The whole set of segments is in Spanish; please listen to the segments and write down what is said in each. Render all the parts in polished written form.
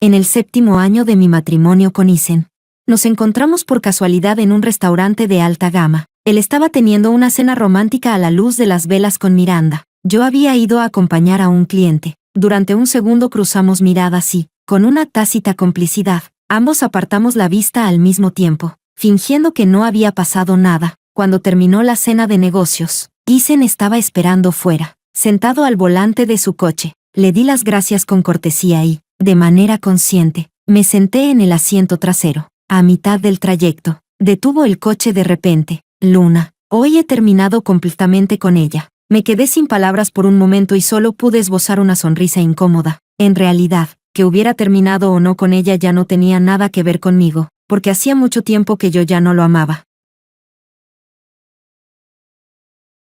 en el 7º año de mi matrimonio con Isen. Nos encontramos por casualidad en un restaurante de alta gama. Él estaba teniendo una cena romántica a la luz de las velas con Miranda. Yo había ido a acompañar a un cliente. Durante un segundo cruzamos miradas y, con una tácita complicidad, ambos apartamos la vista al mismo tiempo, fingiendo que no había pasado nada. Cuando terminó la cena de negocios, Isen estaba esperando fuera, sentado al volante de su coche. Le di las gracias con cortesía y, de manera consciente, me senté en el asiento trasero. A mitad del trayecto, detuvo el coche de repente. Luna, hoy he terminado completamente con ella. Me quedé sin palabras por un momento y solo pude esbozar una sonrisa incómoda. En realidad, que hubiera terminado o no con ella ya no tenía nada que ver conmigo, porque hacía mucho tiempo que yo ya no lo amaba.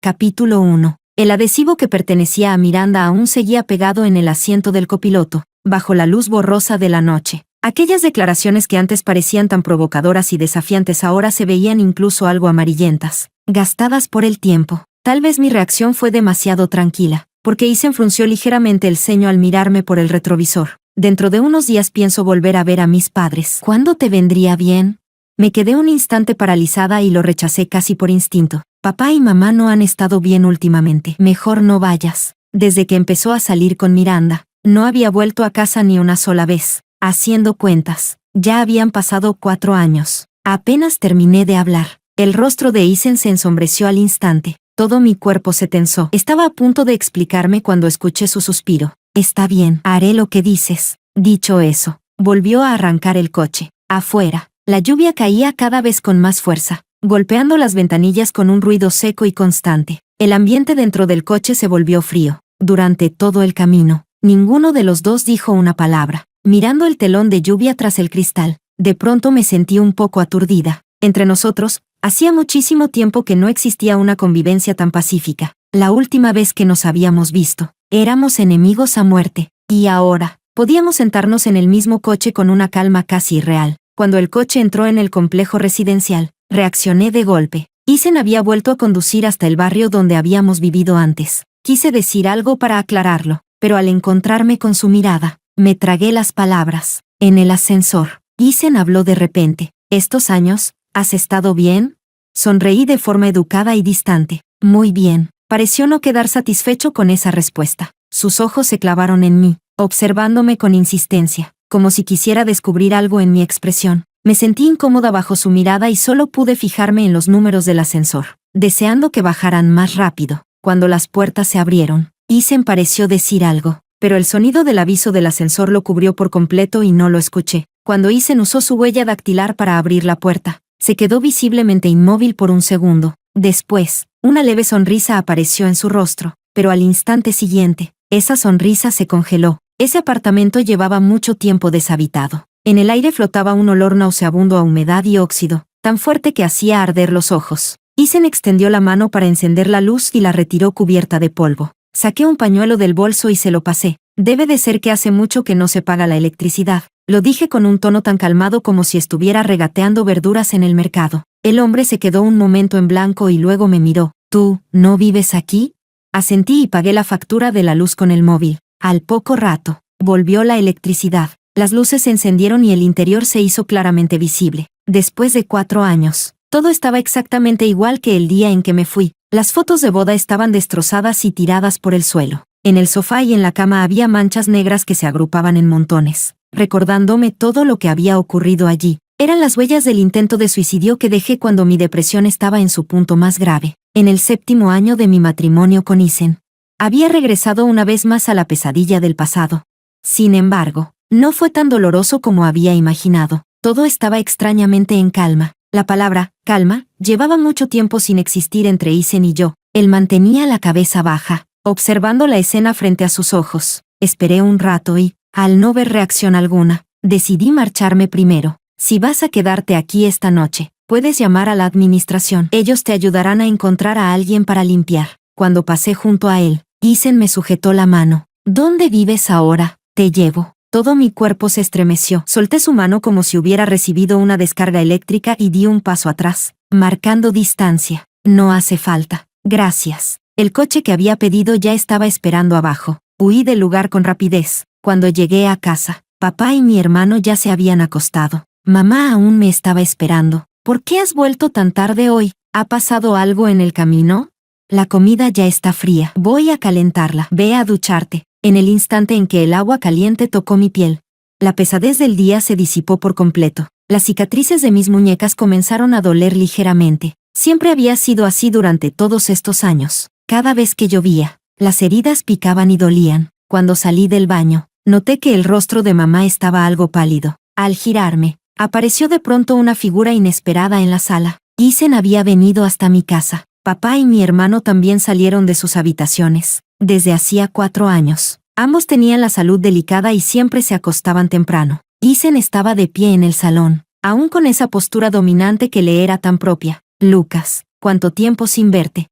Capítulo 1. El adhesivo que pertenecía a Miranda aún seguía pegado en el asiento del copiloto, bajo la luz borrosa de la noche. Aquellas declaraciones que antes parecían tan provocadoras y desafiantes ahora se veían incluso algo amarillentas, gastadas por el tiempo. Tal vez mi reacción fue demasiado tranquila, porque Isen frunció ligeramente el ceño al mirarme por el retrovisor. Dentro de unos días pienso volver a ver a mis padres. ¿Cuándo te vendría bien? Me quedé un instante paralizada y lo rechacé casi por instinto. Papá y mamá no han estado bien últimamente. Mejor no vayas. Desde que empezó a salir con Miranda, no había vuelto a casa ni una sola vez. Haciendo cuentas, ya habían pasado 4 años. Apenas terminé de hablar. El rostro de Isen se ensombreció al instante. Todo mi cuerpo se tensó. Estaba a punto de explicarme cuando escuché su suspiro. Está bien, haré lo que dices. Dicho eso, volvió a arrancar el coche. Afuera, la lluvia caía cada vez con más fuerza, golpeando las ventanillas con un ruido seco y constante. El ambiente dentro del coche se volvió frío. Durante todo el camino, ninguno de los dos dijo una palabra. Mirando el telón de lluvia tras el cristal, de pronto me sentí un poco aturdida. Entre nosotros, hacía muchísimo tiempo que no existía una convivencia tan pacífica. La última vez que nos habíamos visto, éramos enemigos a muerte. Y ahora, podíamos sentarnos en el mismo coche con una calma casi irreal. Cuando el coche entró en el complejo residencial, reaccioné de golpe. Isen había vuelto a conducir hasta el barrio donde habíamos vivido antes. Quise decir algo para aclararlo, pero al encontrarme con su mirada, me tragué las palabras. En el ascensor, Isen habló de repente. ¿Estos años, has estado bien? Sonreí de forma educada y distante. Muy bien. Pareció no quedar satisfecho con esa respuesta. Sus ojos se clavaron en mí, observándome con insistencia, como si quisiera descubrir algo en mi expresión. Me sentí incómoda bajo su mirada y solo pude fijarme en los números del ascensor, deseando que bajaran más rápido. Cuando las puertas se abrieron, Isen pareció decir algo, pero el sonido del aviso del ascensor lo cubrió por completo y no lo escuché. Cuando Isen usó su huella dactilar para abrir la puerta, se quedó visiblemente inmóvil por un segundo. Después, una leve sonrisa apareció en su rostro, pero al instante siguiente, esa sonrisa se congeló. Ese apartamento llevaba mucho tiempo deshabitado. En el aire flotaba un olor nauseabundo a humedad y óxido, tan fuerte que hacía arder los ojos. Isen extendió la mano para encender la luz y la retiró cubierta de polvo. Saqué un pañuelo del bolso y se lo pasé. Debe de ser que hace mucho que no se paga la electricidad. Lo dije con un tono tan calmado como si estuviera regateando verduras en el mercado. El hombre se quedó un momento en blanco y luego me miró. ¿Tú, no vives aquí? Asentí y pagué la factura de la luz con el móvil. Al poco rato, volvió la electricidad. Las luces se encendieron y el interior se hizo claramente visible. Después de 4 años, todo estaba exactamente igual que el día en que me fui. Las fotos de boda estaban destrozadas y tiradas por el suelo. En el sofá y en la cama había manchas negras que se agrupaban en montones, recordándome todo lo que había ocurrido allí. Eran las huellas del intento de suicidio que dejé cuando mi depresión estaba en su punto más grave. En el 7º año de mi matrimonio con Isen, había regresado una vez más a la pesadilla del pasado. Sin embargo, no fue tan doloroso como había imaginado. Todo estaba extrañamente en calma. La palabra, calma, llevaba mucho tiempo sin existir entre Isen y yo. Él mantenía la cabeza baja, observando la escena frente a sus ojos. Esperé un rato y, al no ver reacción alguna, decidí marcharme primero. Si vas a quedarte aquí esta noche, puedes llamar a la administración. Ellos te ayudarán a encontrar a alguien para limpiar. Cuando pasé junto a él, Isen me sujetó la mano. ¿Dónde vives ahora? Te llevo. Todo mi cuerpo se estremeció. Solté su mano como si hubiera recibido una descarga eléctrica y di un paso atrás, marcando distancia. No hace falta. Gracias. El coche que había pedido ya estaba esperando abajo. Huí del lugar con rapidez. Cuando llegué a casa, Papá y mi hermano ya se habían acostado. Mamá aún me estaba esperando. ¿Por qué has vuelto tan tarde hoy? ¿Ha pasado algo en el camino? La comida ya está fría. Voy a calentarla. Ve a ducharte. En el instante en que el agua caliente tocó mi piel, la pesadez del día se disipó por completo. Las cicatrices de mis muñecas comenzaron a doler ligeramente. Siempre había sido así durante todos estos años. Cada vez que llovía, las heridas picaban y dolían. Cuando salí del baño, noté que el rostro de mamá estaba algo pálido. Al girarme, apareció de pronto una figura inesperada en la sala. Isen había venido hasta mi casa. Papá y mi hermano también salieron de sus habitaciones. Desde hacía 4 años. Ambos tenían la salud delicada y siempre se acostaban temprano. Isen estaba de pie en el salón, aún con esa postura dominante que le era tan propia. Lucas, ¿cuánto tiempo sin verte?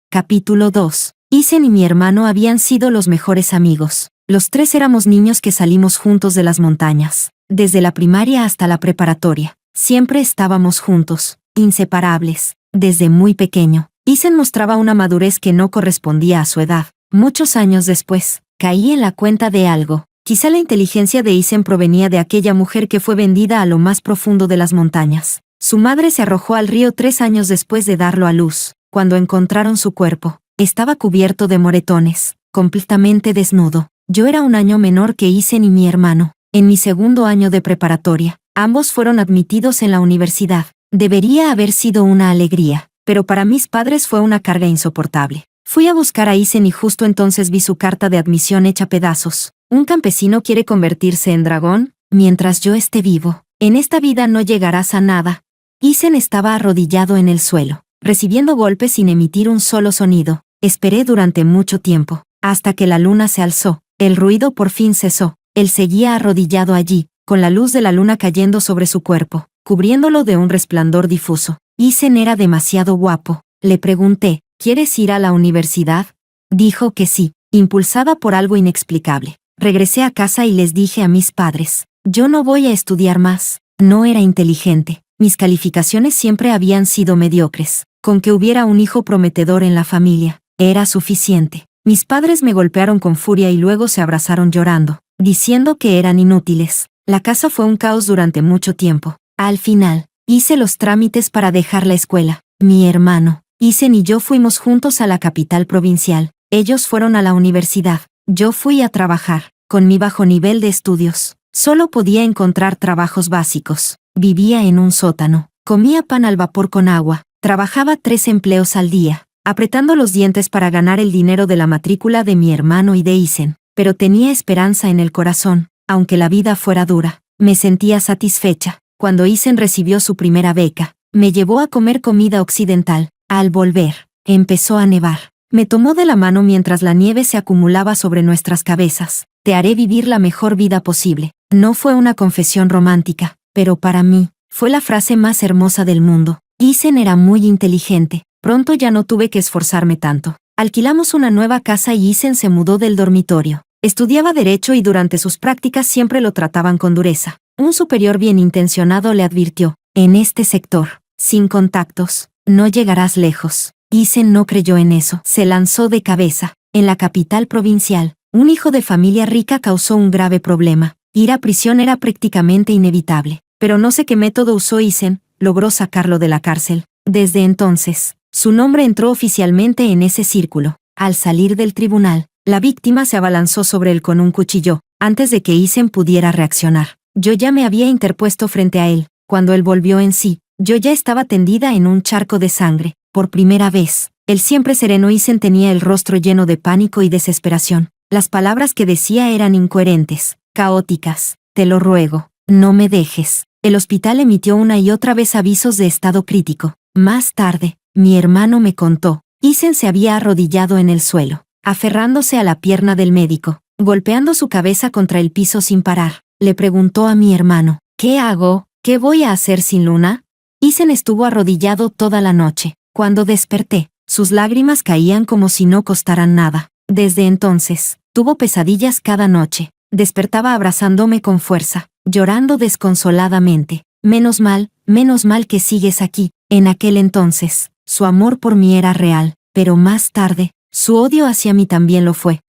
Capítulo 2. Isen y mi hermano habían sido los mejores amigos. Los 3 éramos niños que salimos juntos de las montañas. Desde la primaria hasta la preparatoria. Siempre estábamos juntos, inseparables. Desde muy pequeño, Isen mostraba una madurez que no correspondía a su edad. Muchos años después, caí en la cuenta de algo. Quizá la inteligencia de Isen provenía de aquella mujer que fue vendida a lo más profundo de las montañas. Su madre se arrojó al río 3 años después de darlo a luz. Cuando encontraron su cuerpo, estaba cubierto de moretones, completamente desnudo. Yo era un año menor que Isen y mi hermano. En mi segundo año de preparatoria, ambos fueron admitidos en la universidad. Debería haber sido una alegría, pero para mis padres fue una carga insoportable. Fui a buscar a Isen y justo entonces vi su carta de admisión hecha pedazos. ¿Un campesino quiere convertirse en dragón? Mientras yo esté vivo, en esta vida no llegarás a nada. Isen estaba arrodillado en el suelo, recibiendo golpes sin emitir un solo sonido. Esperé durante mucho tiempo, hasta que la luna se alzó. El ruido por fin cesó. Él seguía arrodillado allí, con la luz de la luna cayendo sobre su cuerpo, cubriéndolo de un resplandor difuso. Isen era demasiado guapo. Le pregunté, ¿quieres ir a la universidad? Dijo que sí, impulsada por algo inexplicable. Regresé a casa y les dije a mis padres, yo no voy a estudiar más. No era inteligente. Mis calificaciones siempre habían sido mediocres. Con que hubiera un hijo prometedor en la familia, era suficiente. Mis padres me golpearon con furia y luego se abrazaron llorando, diciendo que eran inútiles. La casa fue un caos durante mucho tiempo. Al final, hice los trámites para dejar la escuela. Mi hermano, Isen y yo fuimos juntos a la capital provincial. Ellos fueron a la universidad. Yo fui a trabajar. Con mi bajo nivel de estudios, solo podía encontrar trabajos básicos. Vivía en un sótano. Comía pan al vapor con agua. Trabajaba 3 empleos al día, apretando los dientes para ganar el dinero de la matrícula de mi hermano y de Isen. Pero tenía esperanza en el corazón, aunque la vida fuera dura. Me sentía satisfecha. Cuando Isen recibió su primera beca, me llevó a comer comida occidental. Al volver, empezó a nevar. Me tomó de la mano mientras la nieve se acumulaba sobre nuestras cabezas. Te haré vivir la mejor vida posible. No fue una confesión romántica, pero para mí, fue la frase más hermosa del mundo. Isen era muy inteligente. Pronto ya no tuve que esforzarme tanto. Alquilamos una nueva casa y Isen se mudó del dormitorio. Estudiaba derecho y durante sus prácticas siempre lo trataban con dureza. Un superior bien intencionado le advirtió, en este sector, sin contactos, no llegarás lejos. Isen no creyó en eso. Se lanzó de cabeza. En la capital provincial, un hijo de familia rica causó un grave problema. Ir a prisión era prácticamente inevitable. Pero no sé qué método usó Isen, logró sacarlo de la cárcel. Desde entonces, su nombre entró oficialmente en ese círculo. Al salir del tribunal, la víctima se abalanzó sobre él con un cuchillo, antes de que Isen pudiera reaccionar. Yo ya me había interpuesto frente a él. Cuando él volvió en sí, yo ya estaba tendida en un charco de sangre. Por primera vez, el siempre sereno Isen tenía el rostro lleno de pánico y desesperación. Las palabras que decía eran incoherentes, caóticas. Te lo ruego, no me dejes. El hospital emitió una y otra vez avisos de estado crítico. Más tarde, mi hermano me contó, Isen se había arrodillado en el suelo, aferrándose a la pierna del médico, golpeando su cabeza contra el piso sin parar. Le preguntó a mi hermano, ¿qué hago? ¿Qué voy a hacer sin luna? Isen estuvo arrodillado toda la noche. Cuando desperté, sus lágrimas caían como si no costaran nada. Desde entonces, tuvo pesadillas cada noche. Despertaba abrazándome con fuerza, llorando desconsoladamente. Menos mal que sigues aquí. En aquel entonces, su amor por mí era real, pero más tarde, su odio hacia mí también lo fue.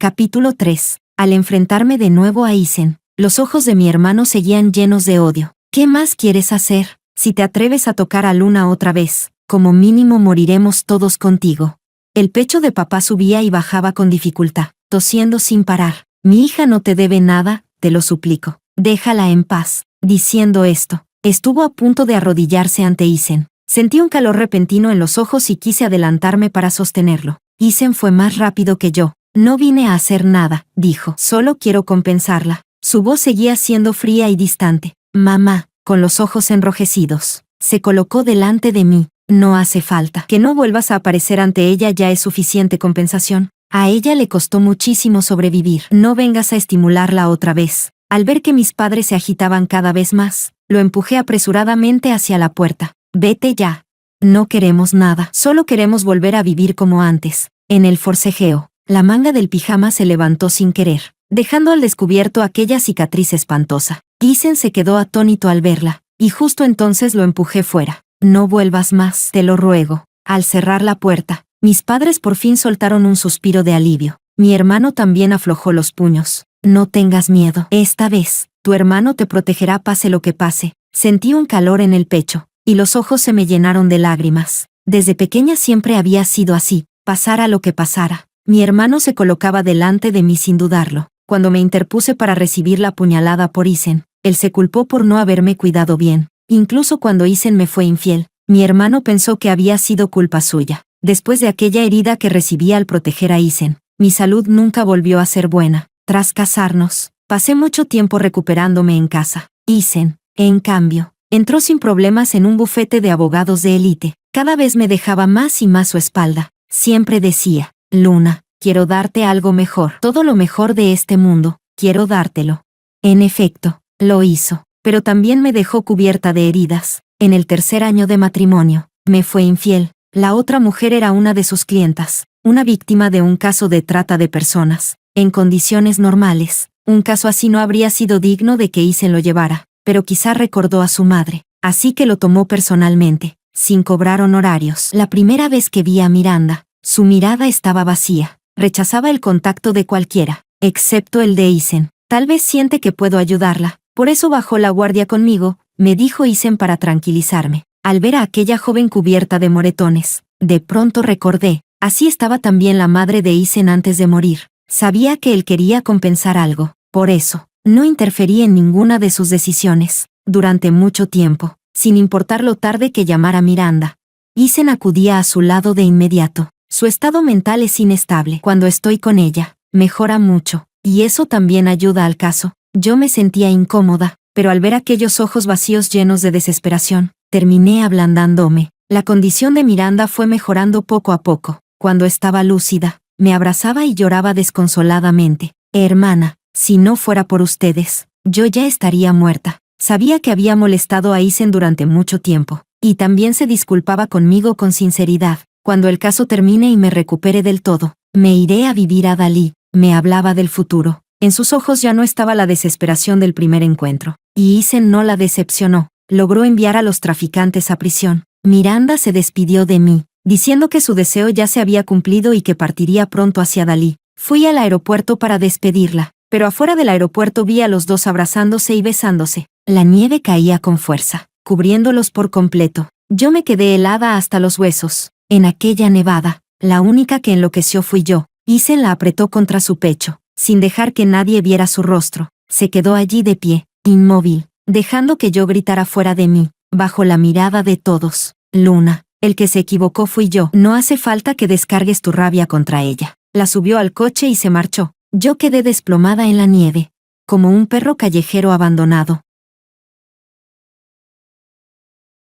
Capítulo 3. Al enfrentarme de nuevo a Isen, los ojos de mi hermano seguían llenos de odio. ¿Qué más quieres hacer? Si te atreves a tocar a Luna otra vez, como mínimo moriremos todos contigo. El pecho de papá subía y bajaba con dificultad, tosiendo sin parar. Mi hija no te debe nada, te lo suplico. Déjala en paz. Diciendo esto, estuvo a punto de arrodillarse ante Isen. Sentí un calor repentino en los ojos y quise adelantarme para sostenerlo. Isen fue más rápido que yo. No vine a hacer nada, dijo. Solo quiero compensarla. Su voz seguía siendo fría y distante. Mamá, con los ojos enrojecidos, se colocó delante de mí. No hace falta. Que no vuelvas a aparecer ante ella ya es suficiente compensación. A ella le costó muchísimo sobrevivir. No vengas a estimularla otra vez. Al ver que mis padres se agitaban cada vez más, lo empujé apresuradamente hacia la puerta. Vete ya. No queremos nada. Solo queremos volver a vivir como antes. En el forcejeo, la manga del pijama se levantó sin querer, dejando al descubierto aquella cicatriz espantosa. Isen se quedó atónito al verla, y justo entonces lo empujé fuera. No vuelvas más, te lo ruego. Al cerrar la puerta, mis padres por fin soltaron un suspiro de alivio. Mi hermano también aflojó los puños. No tengas miedo. Esta vez, tu hermano te protegerá pase lo que pase. Sentí un calor en el pecho, y los ojos se me llenaron de lágrimas. Desde pequeña siempre había sido así, pasara lo que pasara. Mi hermano se colocaba delante de mí sin dudarlo. Cuando me interpuse para recibir la puñalada por Isen, él se culpó por no haberme cuidado bien. Incluso cuando Isen me fue infiel, mi hermano pensó que había sido culpa suya. Después de aquella herida que recibí al proteger a Isen, mi salud nunca volvió a ser buena. Tras casarnos, pasé mucho tiempo recuperándome en casa. Isen, en cambio, entró sin problemas en un bufete de abogados de élite. Cada vez me dejaba más y más su espalda. Siempre decía, Luna, quiero darte algo mejor. Todo lo mejor de este mundo, quiero dártelo. En efecto, lo hizo, pero también me dejó cubierta de heridas. En el tercer año de matrimonio, me fue infiel. La otra mujer era una de sus clientas, una víctima de un caso de trata de personas. En condiciones normales, un caso así no habría sido digno de que Isen lo llevara, pero quizá recordó a su madre, así que lo tomó personalmente, sin cobrar honorarios. La primera vez que vi a Miranda, su mirada estaba vacía, rechazaba el contacto de cualquiera, excepto el de Isen. Tal vez siente que puedo ayudarla, por eso bajó la guardia conmigo, me dijo Isen para tranquilizarme. Al ver a aquella joven cubierta de moretones, de pronto recordé, así estaba también la madre de Isen antes de morir. Sabía que él quería compensar algo, por eso, no interferí en ninguna de sus decisiones, durante mucho tiempo, sin importar lo tarde que llamara Miranda. Isen acudía a su lado de inmediato. Su estado mental es inestable. Cuando estoy con ella, mejora mucho, y eso también ayuda al caso. Yo me sentía incómoda, pero al ver aquellos ojos vacíos llenos de desesperación, terminé ablandándome. La condición de Miranda fue mejorando poco a poco. Cuando estaba lúcida, me abrazaba y lloraba desconsoladamente. Hermana, si no fuera por ustedes, yo ya estaría muerta. Sabía que había molestado a Isen durante mucho tiempo, y también se disculpaba conmigo con sinceridad. Cuando el caso termine y me recupere del todo, me iré a vivir a Dalí. Me hablaba del futuro. En sus ojos ya no estaba la desesperación del primer encuentro, y Isen no la decepcionó. Logró enviar a los traficantes a prisión. Miranda se despidió de mí, diciendo que su deseo ya se había cumplido y que partiría pronto hacia Dalí. Fui al aeropuerto para despedirla, pero afuera del aeropuerto vi a los dos abrazándose y besándose. La nieve caía con fuerza, cubriéndolos por completo. Yo me quedé helada hasta los huesos. En aquella nevada, la única que enloqueció fui yo. Isen la apretó contra su pecho, sin dejar que nadie viera su rostro. Se quedó allí de pie, inmóvil, dejando que yo gritara fuera de mí, bajo la mirada de todos. Luna, el que se equivocó fui yo. No hace falta que descargues tu rabia contra ella. La subió al coche y se marchó. Yo quedé desplomada en la nieve, como un perro callejero abandonado.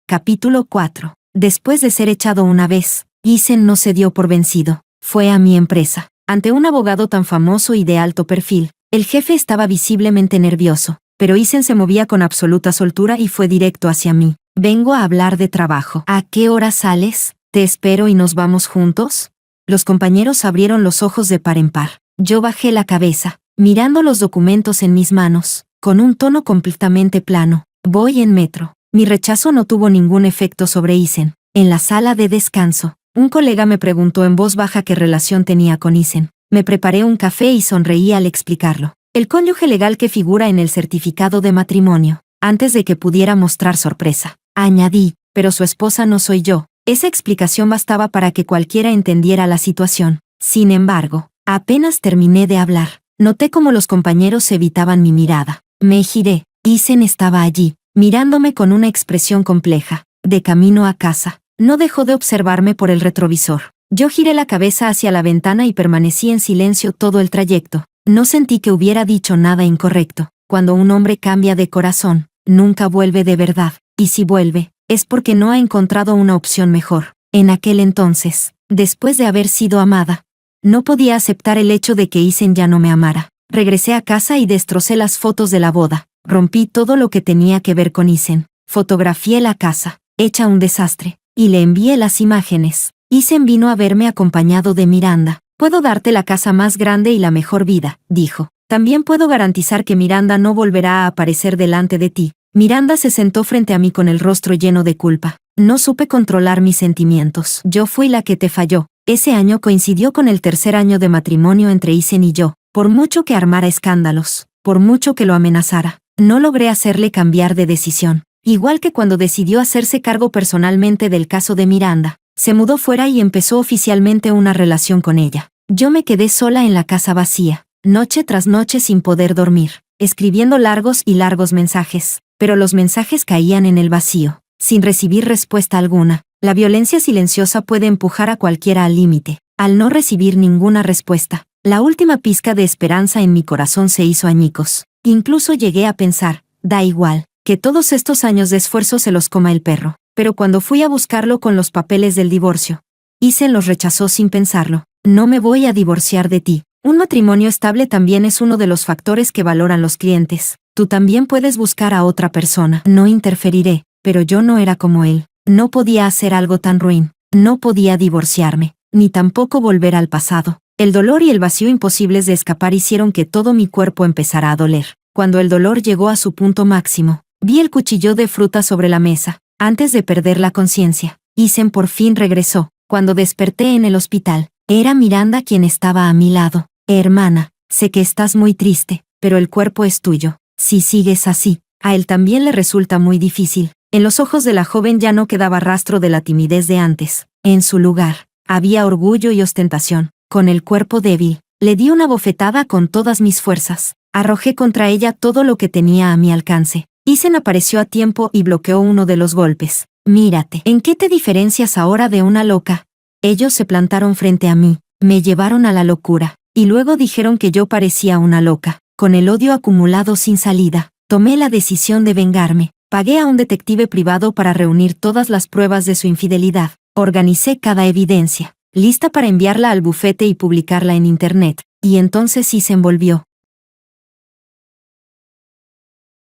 Capítulo 4. Después de ser echado una vez, Isen no se dio por vencido. Fue a mi empresa. Ante un abogado tan famoso y de alto perfil, el jefe estaba visiblemente nervioso, pero Isen se movía con absoluta soltura y fue directo hacia mí. Vengo a hablar de trabajo. ¿A qué hora sales? ¿Te espero y nos vamos juntos? Los compañeros abrieron los ojos de par en par. Yo bajé la cabeza, mirando los documentos en mis manos, con un tono completamente plano. Voy en metro. Mi rechazo no tuvo ningún efecto sobre Isen. En la sala de descanso, un colega me preguntó en voz baja qué relación tenía con Isen. Me preparé un café y sonreí al explicarlo. El cónyuge legal que figura en el certificado de matrimonio. Antes de que pudiera mostrar sorpresa, añadí, pero su esposa no soy yo. Esa explicación bastaba para que cualquiera entendiera la situación. Sin embargo, apenas terminé de hablar, noté cómo los compañeros evitaban mi mirada. Me giré. Isen estaba allí, mirándome con una expresión compleja. De camino a casa, no dejó de observarme por el retrovisor. Yo giré la cabeza hacia la ventana y permanecí en silencio todo el trayecto. No sentí que hubiera dicho nada incorrecto. Cuando un hombre cambia de corazón, nunca vuelve de verdad, y si vuelve, es porque no ha encontrado una opción mejor. En aquel entonces, después de haber sido amada, no podía aceptar el hecho de que Isen ya no me amara. Regresé a casa y destrocé las fotos de la boda. Rompí todo lo que tenía que ver con Isen. Fotografié la casa, hecha un desastre, y le envié las imágenes. Isen vino a verme acompañado de Miranda. Puedo darte la casa más grande y la mejor vida, dijo. También puedo garantizar que Miranda no volverá a aparecer delante de ti. Miranda se sentó frente a mí con el rostro lleno de culpa. No supe controlar mis sentimientos. Yo fui la que te falló. Ese año coincidió con el tercer año de matrimonio entre Isen y yo. Por mucho que armara escándalos, por mucho que lo amenazara, no logré hacerle cambiar de decisión. Igual que cuando decidió hacerse cargo personalmente del caso de Miranda, se mudó fuera y empezó oficialmente una relación con ella. Yo me quedé sola en la casa vacía, noche tras noche sin poder dormir, escribiendo largos y largos mensajes, pero los mensajes caían en el vacío, sin recibir respuesta alguna. La violencia silenciosa puede empujar a cualquiera al límite. Al no recibir ninguna respuesta, la última pizca de esperanza en mi corazón se hizo añicos. Incluso llegué a pensar, da igual, que todos estos años de esfuerzo se los coma el perro. Pero cuando fui a buscarlo con los papeles del divorcio, Isen los rechazó sin pensarlo. No me voy a divorciar de ti. Un matrimonio estable también es uno de los factores que valoran los clientes. Tú también puedes buscar a otra persona. No interferiré, pero yo no era como él. No podía hacer algo tan ruin. No podía divorciarme, ni tampoco volver al pasado. El dolor y el vacío imposibles de escapar hicieron que todo mi cuerpo empezara a doler. Cuando el dolor llegó a su punto máximo, vi el cuchillo de fruta sobre la mesa. Antes de perder la conciencia, Isen por fin regresó. Cuando desperté en el hospital, era Miranda quien estaba a mi lado. Hermana, sé que estás muy triste, pero el cuerpo es tuyo. Si sigues así, a él también le resulta muy difícil. En los ojos de la joven ya no quedaba rastro de la timidez de antes. En su lugar, había orgullo y ostentación. Con el cuerpo débil, le di una bofetada con todas mis fuerzas. Arrojé contra ella todo lo que tenía a mi alcance. Isen apareció a tiempo y bloqueó uno de los golpes. Mírate, ¿en qué te diferencias ahora de una loca? Ellos se plantaron frente a mí, me llevaron a la locura, y luego dijeron que yo parecía una loca. Con el odio acumulado sin salida, tomé la decisión de vengarme. Pagué a un detective privado para reunir todas las pruebas de su infidelidad. Organicé cada evidencia, lista para enviarla al bufete y publicarla en internet, y entonces Isen volvió.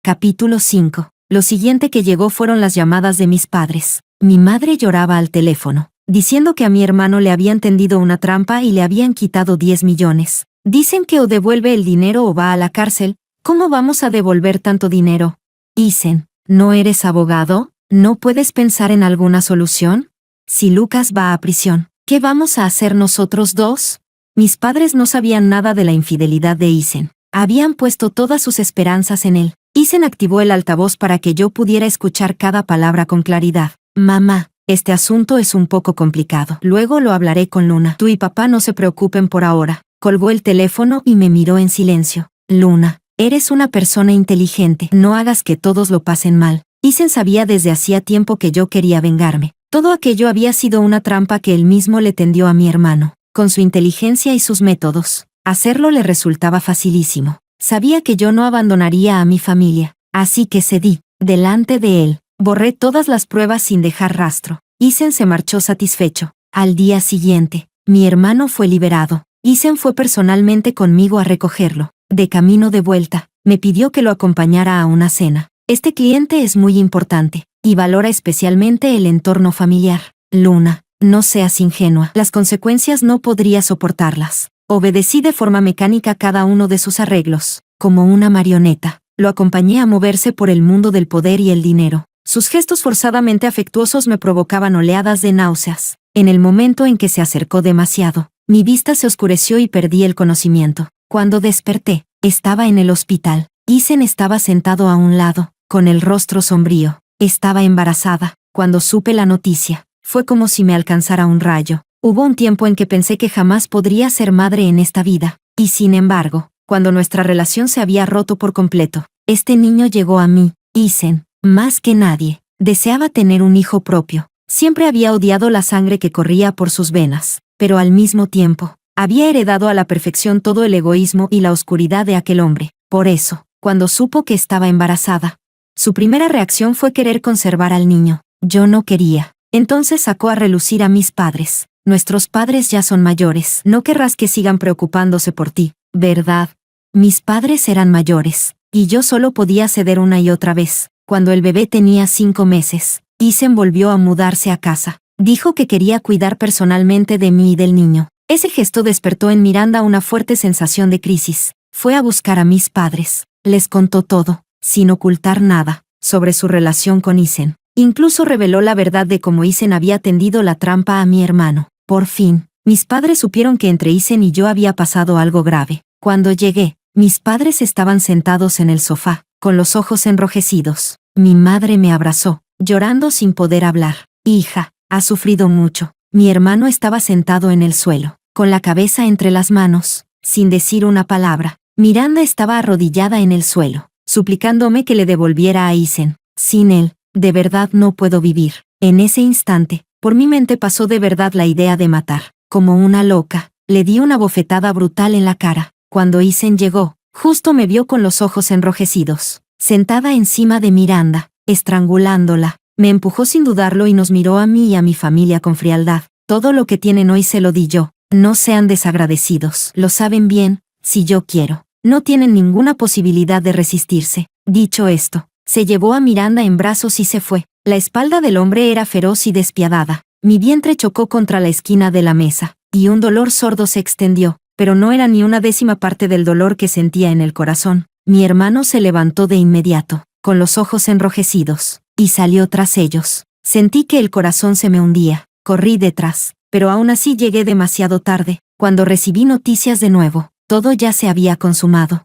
Capítulo 5. Lo siguiente que llegó fueron las llamadas de mis padres. Mi madre lloraba al teléfono, diciendo que a mi hermano le habían tendido una trampa y le habían quitado 10 millones. Dicen que o devuelve el dinero o va a la cárcel. ¿Cómo vamos a devolver tanto dinero? Isen, ¿no eres abogado? ¿No puedes pensar en alguna solución? Si Lucas va a prisión, ¿qué vamos a hacer nosotros dos? Mis padres no sabían nada de la infidelidad de Isen. Habían puesto todas sus esperanzas en él. Isen activó el altavoz para que yo pudiera escuchar cada palabra con claridad. Mamá, este asunto es un poco complicado. Luego lo hablaré con Luna. Tú y papá no se preocupen por ahora. Colgó el teléfono y me miró en silencio. Luna, eres una persona inteligente. No hagas que todos lo pasen mal. Isen sabía desde hacía tiempo que yo quería vengarme. Todo aquello había sido una trampa que él mismo le tendió a mi hermano. Con su inteligencia y sus métodos, hacerlo le resultaba facilísimo. Sabía que yo no abandonaría a mi familia, así que cedí. Delante de él, borré todas las pruebas sin dejar rastro. Isen se marchó satisfecho. Al día siguiente, mi hermano fue liberado. Isen fue personalmente conmigo a recogerlo. De camino de vuelta, me pidió que lo acompañara a una cena. Este cliente es muy importante, y valora especialmente el entorno familiar. Luna, no seas ingenua. Las consecuencias no podría soportarlas. Obedecí de forma mecánica cada uno de sus arreglos. Como una marioneta, lo acompañé a moverse por el mundo del poder y el dinero. Sus gestos forzadamente afectuosos me provocaban oleadas de náuseas. En el momento en que se acercó demasiado, Mi vista se oscureció y perdí el conocimiento. Cuando desperté, estaba en el hospital. Isen estaba sentado a un lado, con el rostro sombrío. Estaba embarazada. Cuando supe la noticia, fue como si me alcanzara un rayo. Hubo un tiempo en que pensé que jamás podría ser madre en esta vida. Y sin embargo, cuando nuestra relación se había roto por completo, este niño llegó a mí. Isen, más que nadie, deseaba tener un hijo propio. Siempre había odiado la sangre que corría por sus venas, pero al mismo tiempo, había heredado a la perfección todo el egoísmo y la oscuridad de aquel hombre. Por eso, cuando supo que estaba embarazada, su primera reacción fue querer conservar al niño. Yo no quería. Entonces sacó a relucir a mis padres. Nuestros padres ya son mayores. No querrás que sigan preocupándose por ti, ¿verdad? Mis padres eran mayores, y yo solo podía ceder una y otra vez. Cuando el bebé tenía 5 meses, Isen volvió a mudarse a casa. Dijo que quería cuidar personalmente de mí y del niño. Ese gesto despertó en Miranda una fuerte sensación de crisis. Fue a buscar a mis padres. Les contó todo, sin ocultar nada, sobre su relación con Isen. Incluso reveló la verdad de cómo Isen había tendido la trampa a mi hermano. Por fin, mis padres supieron que entre Isen y yo había pasado algo grave. Cuando llegué, mis padres estaban sentados en el sofá, con los ojos enrojecidos. Mi madre me abrazó, llorando sin poder hablar. Hija, has sufrido mucho. Mi hermano estaba sentado en el suelo, con la cabeza entre las manos, sin decir una palabra. Miranda estaba arrodillada en el suelo, suplicándome que le devolviera a Isen. Sin él, de verdad no puedo vivir. En ese instante, por mi mente pasó de verdad la idea de matar. Como una loca, le di una bofetada brutal en la cara. Cuando Isen llegó, justo me vio con los ojos enrojecidos, sentada encima de Miranda, estrangulándola. Me empujó sin dudarlo y nos miró a mí y a mi familia con frialdad. Todo lo que tienen hoy se lo di yo. No sean desagradecidos. Lo saben bien, si yo quiero. No tienen ninguna posibilidad de resistirse. Dicho esto, se llevó a Miranda en brazos y se fue. La espalda del hombre era feroz y despiadada. Mi vientre chocó contra la esquina de la mesa, y un dolor sordo se extendió, pero no era ni una décima parte del dolor que sentía en el corazón. Mi hermano se levantó de inmediato, con los ojos enrojecidos, y salió tras ellos. Sentí que el corazón se me hundía. Corrí detrás, pero aún así llegué demasiado tarde. Cuando recibí noticias de nuevo, todo ya se había consumado.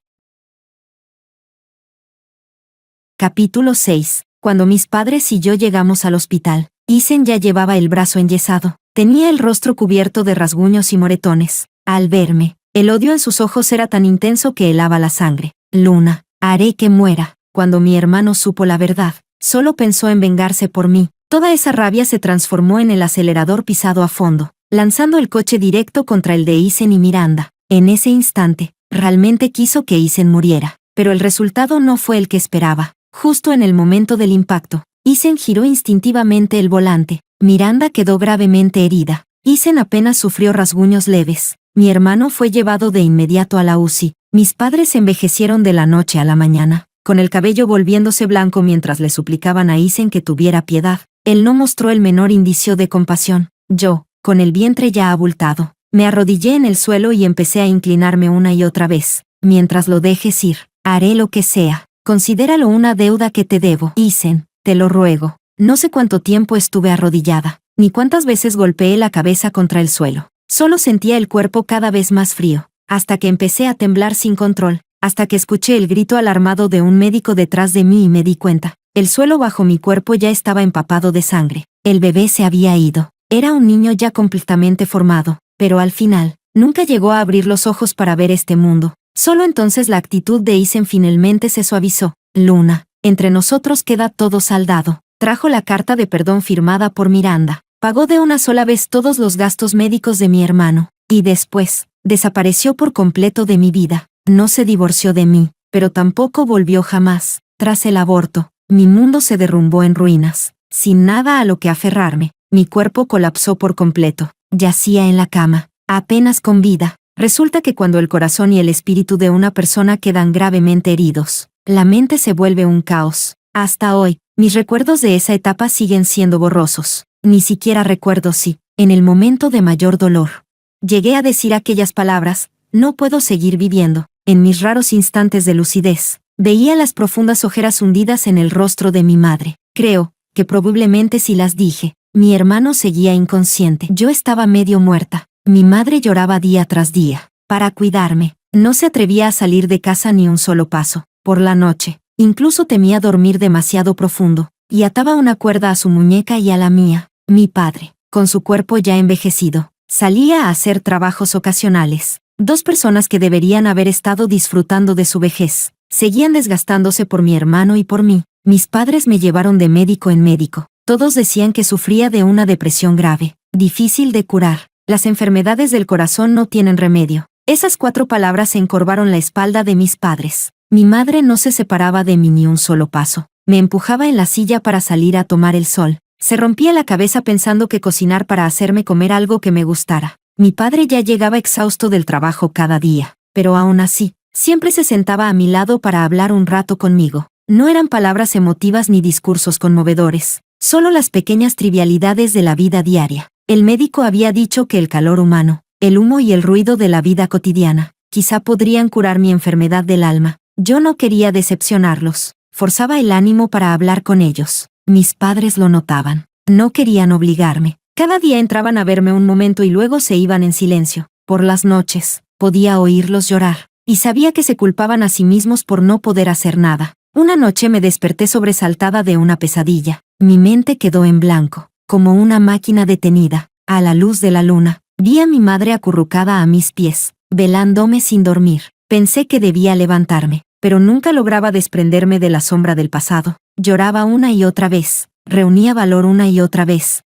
Capítulo 6. Cuando mis padres y yo llegamos al hospital, Isen ya llevaba el brazo enyesado. Tenía el rostro cubierto de rasguños y moretones. Al verme, el odio en sus ojos era tan intenso que helaba la sangre. Luna, haré que muera. Cuando mi hermano supo la verdad, solo pensó en vengarse por mí. Toda esa rabia se transformó en el acelerador pisado a fondo, lanzando el coche directo contra el de Isen y Miranda. En ese instante, realmente quiso que Isen muriera, pero el resultado no fue el que esperaba. Justo en el momento del impacto, Isen giró instintivamente el volante. Miranda quedó gravemente herida. Isen apenas sufrió rasguños leves. Mi hermano fue llevado de inmediato a la UCI. Mis padres envejecieron de la noche a la mañana, con el cabello volviéndose blanco mientras le suplicaban a Isen que tuviera piedad. Él no mostró el menor indicio de compasión. Yo, con el vientre ya abultado, me arrodillé en el suelo y empecé a inclinarme una y otra vez. Mientras lo dejes ir, haré lo que sea. Considéralo una deuda que te debo. Isen, te lo ruego. No sé cuánto tiempo estuve arrodillada, ni cuántas veces golpeé la cabeza contra el suelo. Solo sentía el cuerpo cada vez más frío, hasta que empecé a temblar sin control, hasta que escuché el grito alarmado de un médico detrás de mí y me di cuenta. El suelo bajo mi cuerpo ya estaba empapado de sangre. El bebé se había ido. Era un niño ya completamente formado, pero al final, nunca llegó a abrir los ojos para ver este mundo. Solo entonces la actitud de Isen finalmente se suavizó. Luna, entre nosotros queda todo saldado. Trajo la carta de perdón firmada por Miranda. Pagó de una sola vez todos los gastos médicos de mi hermano. Y después, desapareció por completo de mi vida. No se divorció de mí, pero tampoco volvió jamás. Tras el aborto, mi mundo se derrumbó en ruinas. Sin nada a lo que aferrarme, mi cuerpo colapsó por completo. Yacía en la cama, apenas con vida. Resulta que cuando el corazón y el espíritu de una persona quedan gravemente heridos, la mente se vuelve un caos. Hasta hoy, mis recuerdos de esa etapa siguen siendo borrosos. Ni siquiera recuerdo si, en el momento de mayor dolor, llegué a decir aquellas palabras: no puedo seguir viviendo. En mis raros instantes de lucidez, veía las profundas ojeras hundidas en el rostro de mi madre. Creo que probablemente sí las dije. Mi hermano seguía inconsciente. Yo estaba medio muerta. Mi madre lloraba día tras día. Para cuidarme, no se atrevía a salir de casa ni un solo paso. Por la noche, incluso temía dormir demasiado profundo, y ataba una cuerda a su muñeca y a la mía. Mi padre, con su cuerpo ya envejecido, salía a hacer trabajos ocasionales. Dos personas que deberían haber estado disfrutando de su vejez, seguían desgastándose por mi hermano y por mí. Mis padres me llevaron de médico en médico. Todos decían que sufría de una depresión grave, difícil de curar. Las enfermedades del corazón no tienen remedio. Esas 4 palabras encorvaron la espalda de mis padres. Mi madre no se separaba de mí ni un solo paso. Me empujaba en la silla para salir a tomar el sol. Se rompía la cabeza pensando que cocinar para hacerme comer algo que me gustara. Mi padre ya llegaba exhausto del trabajo cada día, pero aún así, siempre se sentaba a mi lado para hablar un rato conmigo. No eran palabras emotivas ni discursos conmovedores, solo las pequeñas trivialidades de la vida diaria. El médico había dicho que el calor humano, el humo y el ruido de la vida cotidiana, quizá podrían curar mi enfermedad del alma. Yo no quería decepcionarlos. Forzaba el ánimo para hablar con ellos. Mis padres lo notaban. No querían obligarme. Cada día entraban a verme un momento y luego se iban en silencio. Por las noches, podía oírlos llorar, y sabía que se culpaban a sí mismos por no poder hacer nada. Una noche me desperté sobresaltada de una pesadilla. Mi mente quedó en blanco, como una máquina detenida. A la luz de la luna, vi a mi madre acurrucada a mis pies, velándome sin dormir. Pensé que debía levantarme, pero nunca lograba desprenderme de la sombra del pasado. Lloraba una y otra vez, reunía valor una y otra vez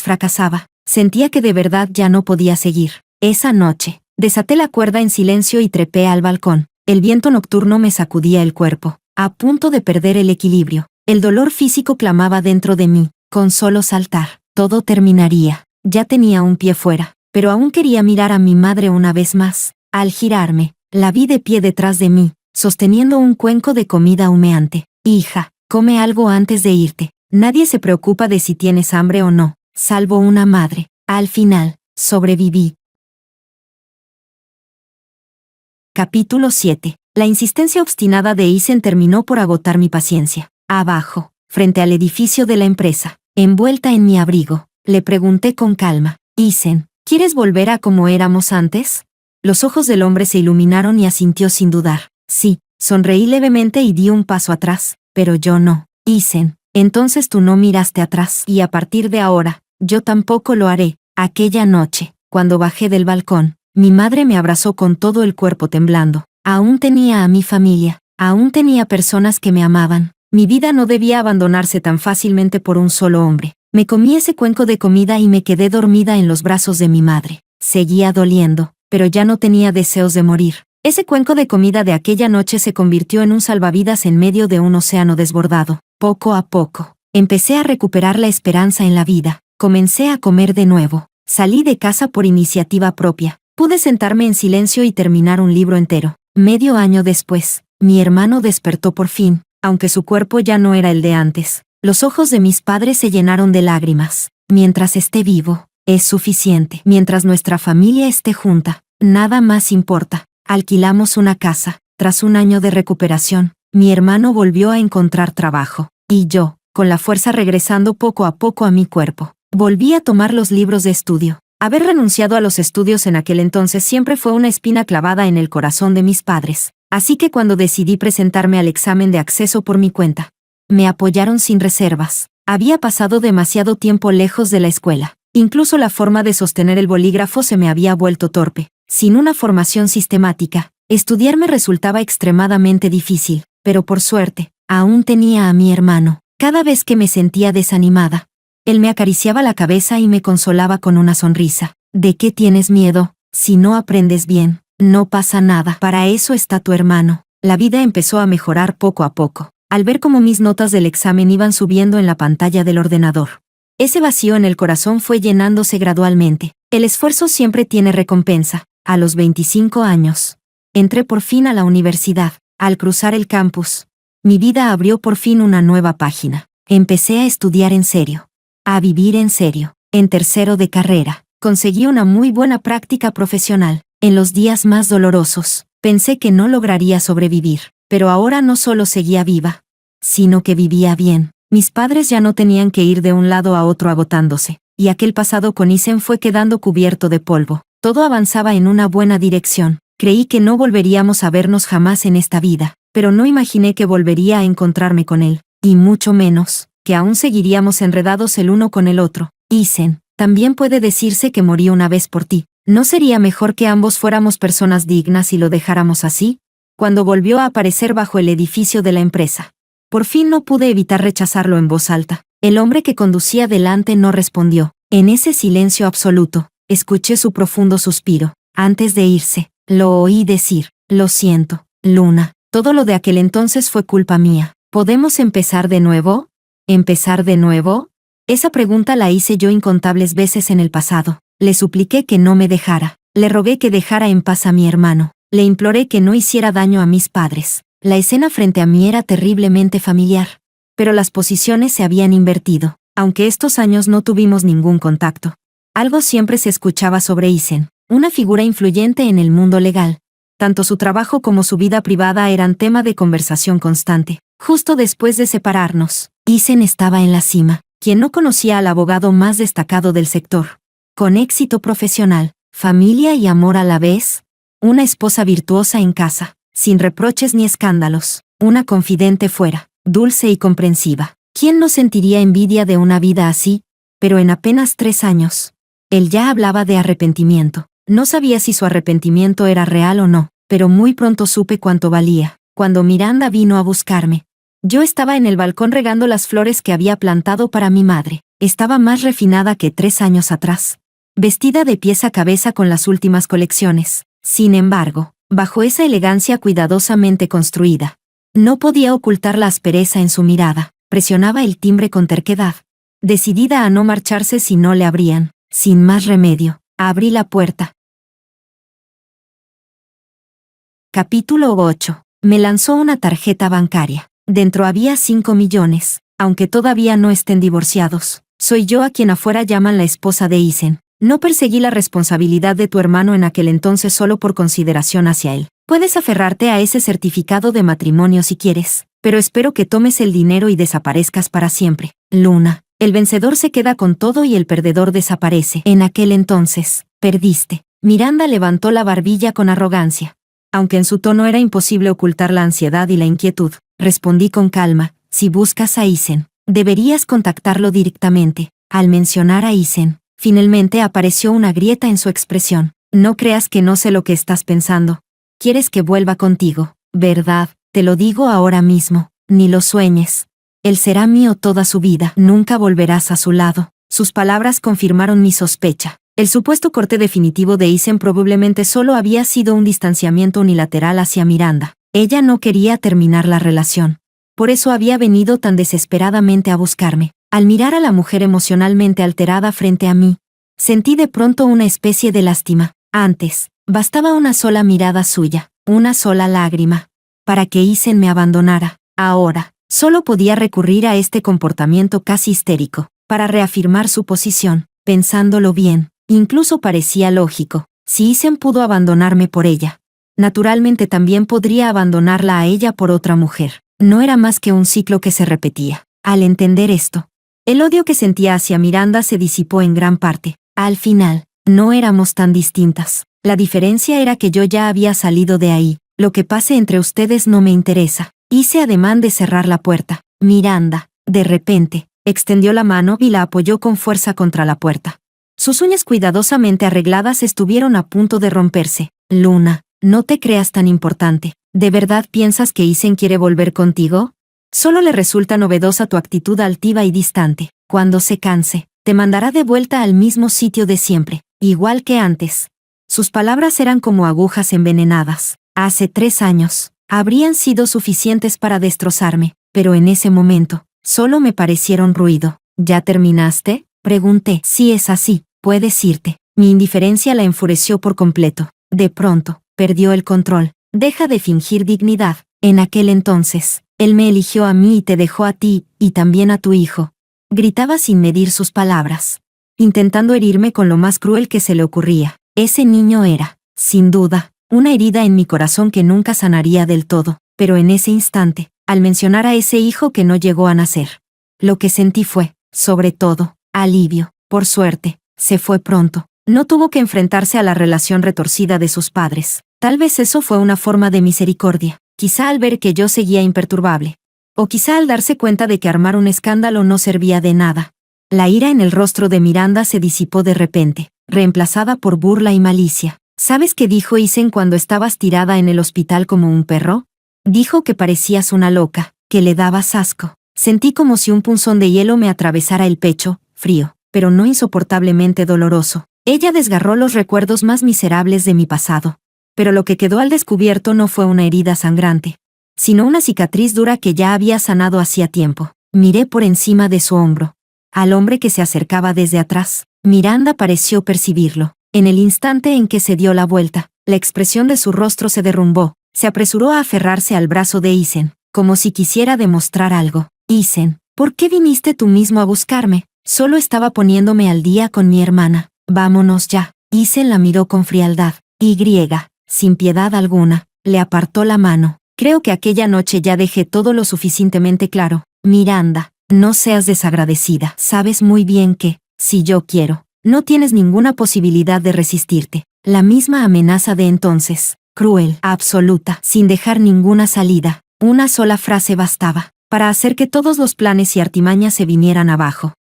fracasaba. Sentía que de verdad ya no podía seguir. Esa noche, desaté la cuerda en silencio y trepé al balcón. El viento nocturno me sacudía el cuerpo, a punto de perder el equilibrio. El dolor físico clamaba dentro de mí. Con solo saltar, todo terminaría. Ya tenía un pie fuera, pero aún quería mirar a mi madre una vez más. Al girarme, la vi de pie detrás de mí, sosteniendo un cuenco de comida humeante. Hija, come algo antes de irte. Nadie se preocupa de si tienes hambre o no, salvo una madre. Al final, sobreviví. Capítulo 7. La insistencia obstinada de Isen terminó por agotar mi paciencia. Abajo, frente al edificio de la empresa, envuelta en mi abrigo, le pregunté con calma: Isen, ¿quieres volver a como éramos antes? Los ojos del hombre se iluminaron y asintió sin dudar. Sí, sonreí levemente y di un paso atrás, pero yo no. Isen, entonces tú no miraste atrás, y a partir de ahora, yo tampoco lo haré. Aquella noche, cuando bajé del balcón, mi madre me abrazó con todo el cuerpo temblando. Aún tenía a mi familia, aún tenía personas que me amaban. Mi vida no debía abandonarse tan fácilmente por un solo hombre. Me comí ese cuenco de comida y me quedé dormida en los brazos de mi madre. Seguía doliendo, pero ya no tenía deseos de morir. Ese cuenco de comida de aquella noche se convirtió en un salvavidas en medio de un océano desbordado. Poco a poco, empecé a recuperar la esperanza en la vida. Comencé a comer de nuevo. Salí de casa por iniciativa propia. Pude sentarme en silencio y terminar un libro entero. Medio año después, mi hermano despertó por fin, aunque su cuerpo ya no era el de antes. Los ojos de mis padres se llenaron de lágrimas. Mientras esté vivo, es suficiente. Mientras nuestra familia esté junta, nada más importa. Alquilamos una casa. Tras un año de recuperación, mi hermano volvió a encontrar trabajo. Y yo, con la fuerza regresando poco a poco a mi cuerpo, volví a tomar los libros de estudio. Haber renunciado a los estudios en aquel entonces siempre fue una espina clavada en el corazón de mis padres. Así que cuando decidí presentarme al examen de acceso por mi cuenta, me apoyaron sin reservas. Había pasado demasiado tiempo lejos de la escuela. Incluso la forma de sostener el bolígrafo se me había vuelto torpe. Sin una formación sistemática, estudiar me resultaba extremadamente difícil. Pero por suerte, aún tenía a mi hermano. Cada vez que me sentía desanimada, él me acariciaba la cabeza y me consolaba con una sonrisa. ¿De qué tienes miedo? Si no aprendes bien, no pasa nada. Para eso está tu hermano. La vida empezó a mejorar poco a poco, al ver cómo mis notas del examen iban subiendo en la pantalla del ordenador. Ese vacío en el corazón fue llenándose gradualmente. El esfuerzo siempre tiene recompensa. A los 25 años, entré por fin a la universidad. Al cruzar el campus, mi vida abrió por fin una nueva página. Empecé a estudiar en serio, a vivir en serio. En tercero de carrera, conseguí una muy buena práctica profesional. En los días más dolorosos, pensé que no lograría sobrevivir, pero ahora no solo seguía viva, sino que vivía bien. Mis padres ya no tenían que ir de un lado a otro agotándose. y aquel pasado con Isen fue quedando cubierto de polvo. Todo avanzaba en una buena dirección. Creí que no volveríamos a vernos jamás en esta vida, pero no imaginé que volvería a encontrarme con él, y mucho menos, que aún seguiríamos enredados el uno con el otro. Isen, también puede decirse que morí una vez por ti. ¿No sería mejor que ambos fuéramos personas dignas y lo dejáramos así? Cuando volvió a aparecer bajo el edificio de la empresa. Por fin no pude evitar rechazarlo en voz alta. El hombre que conducía delante no respondió. En ese silencio absoluto, escuché su profundo suspiro. Antes de irse, lo oí decir: lo siento, Luna, todo lo de aquel entonces fue culpa mía. ¿Podemos empezar de nuevo? ¿Empezar de nuevo? Esa pregunta la hice yo incontables veces en el pasado. Le supliqué que no me dejara. Le rogué que dejara en paz a mi hermano. Le imploré que no hiciera daño a mis padres. La escena frente a mí era terriblemente familiar. Pero las posiciones se habían invertido. Aunque estos años no tuvimos ningún contacto. Algo siempre se escuchaba sobre Isen, una figura influyente en el mundo legal. Tanto su trabajo como su vida privada eran tema de conversación constante. Justo después de separarnos, Isen estaba en la cima. Quien no conocía al abogado más destacado del sector. Con éxito profesional, familia y amor a la vez. Una esposa virtuosa en casa, sin reproches ni escándalos. Una confidente fuera, dulce y comprensiva. ¿Quién no sentiría envidia de una vida así? Pero en apenas 3 años. Él ya hablaba de arrepentimiento. No sabía si su arrepentimiento era real o no, pero muy pronto supe cuánto valía. Cuando Miranda vino a buscarme, yo estaba en el balcón regando las flores que había plantado para mi madre. Estaba más refinada que 3 años atrás. Vestida de pies a cabeza con las últimas colecciones. Sin embargo, bajo esa elegancia cuidadosamente construida, no podía ocultar la aspereza en su mirada. Presionaba el timbre con terquedad. Decidida a no marcharse si no le abrían. Sin más remedio, abrí la puerta. Capítulo 8. Me lanzó una tarjeta bancaria. Dentro había 5 millones, aunque todavía no estén divorciados. Soy yo a quien afuera llaman la esposa de Isen. No perseguí la responsabilidad de tu hermano en aquel entonces solo por consideración hacia él. Puedes aferrarte a ese certificado de matrimonio si quieres, pero espero que tomes el dinero y desaparezcas para siempre. Luna, el vencedor se queda con todo y el perdedor desaparece. En aquel entonces, perdiste. Miranda levantó la barbilla con arrogancia. Aunque en su tono era imposible ocultar la ansiedad y la inquietud, respondí con calma: si buscas a Isen, deberías contactarlo directamente. Al mencionar a Isen, finalmente apareció una grieta en su expresión. No creas que no sé lo que estás pensando. Quieres que vuelva contigo, ¿verdad? Te lo digo ahora mismo. Ni lo sueñes. Él será mío toda su vida. Nunca volverás a su lado. Sus palabras confirmaron mi sospecha. El supuesto corte definitivo de Isen probablemente solo había sido un distanciamiento unilateral hacia Miranda. Ella no quería terminar la relación. Por eso había venido tan desesperadamente a buscarme. Al mirar a la mujer emocionalmente alterada frente a mí, sentí de pronto una especie de lástima. Antes, bastaba una sola mirada suya, una sola lágrima, para que Isen me abandonara. Ahora, solo podía recurrir a este comportamiento casi histérico, para reafirmar su posición. Pensándolo bien, incluso parecía lógico. Si Isen pudo abandonarme por ella, naturalmente también podría abandonarla a ella por otra mujer. No era más que un ciclo que se repetía. Al entender esto, el odio que sentía hacia Miranda se disipó en gran parte. Al final, no éramos tan distintas. La diferencia era que yo ya había salido de ahí. Lo que pase entre ustedes no me interesa. Hice ademán de cerrar la puerta. Miranda, de repente, extendió la mano y la apoyó con fuerza contra la puerta. Sus uñas cuidadosamente arregladas estuvieron a punto de romperse. Luna, no te creas tan importante. ¿De verdad piensas que Isen quiere volver contigo? Solo le resulta novedosa tu actitud altiva y distante. Cuando se canse, te mandará de vuelta al mismo sitio de siempre, igual que antes. Sus palabras eran como agujas envenenadas. Hace 3 años, habrían sido suficientes para destrozarme, pero en ese momento, solo me parecieron ruido. ¿Ya terminaste?, pregunté. Si es así, puedes irte. Mi indiferencia la enfureció por completo. De pronto, perdió el control. Deja de fingir dignidad. En aquel entonces, él me eligió a mí y te dejó a ti, y también a tu hijo. Gritaba sin medir sus palabras, intentando herirme con lo más cruel que se le ocurría. Ese niño era, sin duda, una herida en mi corazón que nunca sanaría del todo, pero en ese instante, al mencionar a ese hijo que no llegó a nacer, lo que sentí fue, sobre todo, alivio. Por suerte, se fue pronto. No tuvo que enfrentarse a la relación retorcida de sus padres. Tal vez eso fue una forma de misericordia. Quizá al ver que yo seguía imperturbable. O quizá al darse cuenta de que armar un escándalo no servía de nada. La ira en el rostro de Miranda se disipó de repente, reemplazada por burla y malicia. ¿Sabes qué dijo Isen cuando estabas tirada en el hospital como un perro? Dijo que parecías una loca, que le dabas asco. Sentí como si un punzón de hielo me atravesara el pecho, frío, pero no insoportablemente doloroso. Ella desgarró los recuerdos más miserables de mi pasado. Pero lo que quedó al descubierto no fue una herida sangrante, sino una cicatriz dura que ya había sanado hacía tiempo. Miré por encima de su hombro. Al hombre que se acercaba desde atrás. Miranda pareció percibirlo. En el instante en que se dio la vuelta, la expresión de su rostro se derrumbó. Se apresuró a aferrarse al brazo de Isen, como si quisiera demostrar algo. Isen, ¿por qué viniste tú mismo a buscarme? Solo estaba poniéndome al día con mi hermana. Vámonos ya. Isen la miró con frialdad. Y, sin piedad alguna, le apartó la mano. Creo que aquella noche ya dejé todo lo suficientemente claro. Miranda, no seas desagradecida. Sabes muy bien que, si yo quiero, no tienes ninguna posibilidad de resistirte. La misma amenaza de entonces, cruel, absoluta, sin dejar ninguna salida. Una sola frase bastaba, para hacer que todos los planes y artimañas se vinieran abajo.